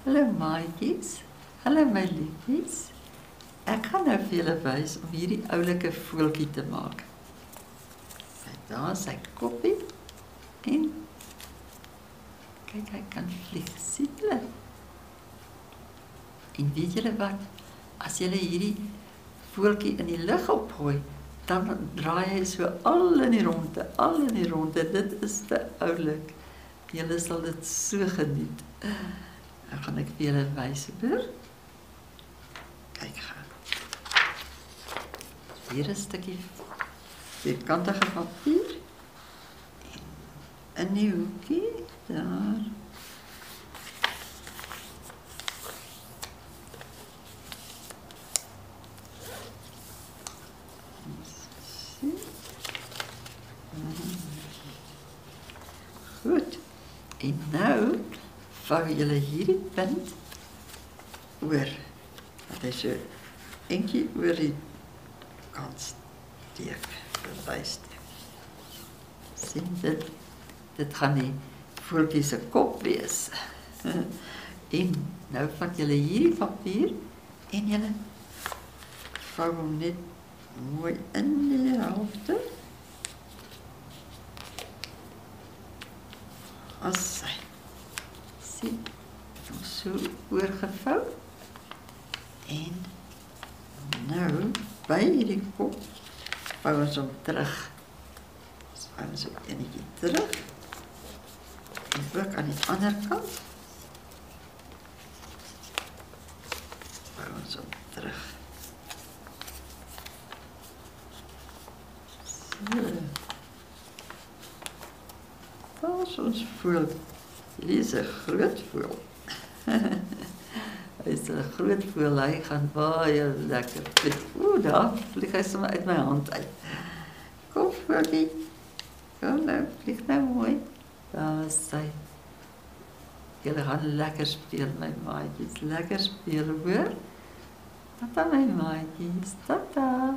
Hallo maatjies, hallo my liefies. Ek gaan nou vir julle wys om hierdie oulike voeltjie te maak. Kijk, daar is sy koppie en kyk, hy kan vlieg, sien julle? En weet julle wat, as julle hierdie voeltjie in die lug opgooi, dan draai hy so al in die ronde, dit is te oulik. Julle sal dit so geniet. Nou gaan ek vir julle wys, hoor. Kyk gaan. Hier is 'n stukkie vierkantige papier. En in die hoekie, daar. Goed. En nou vou julle hierdie punt oor. Dat hy so eentjie oor die kant steek, verbysteek. Sien dit? Dit gaan die voeltjie se kop wees. En nou vat julle hierdie papier en julle vou hom net mooi in die helfte. As sy. Sien, hom so oorgevou. En nou, by hierdie kop, vou ons hom terug. Dus vou ons ook enetjie terug. En ook aan die ander kant. Vou ons hom terug. So. Daar is ons voel. Hierdie is 'n groot voel. Hy is 'n groot voel, hy gaan baie lekker vlieg. Daar vlieg hy sommer uit my hand uit. Kom voeltjie. Kom nou, vlieg nou mooi. Daar is hy. Julle gaan lekker speel, my maatjies. Lekker speel, hoor. Tata, my maatjies. Tata.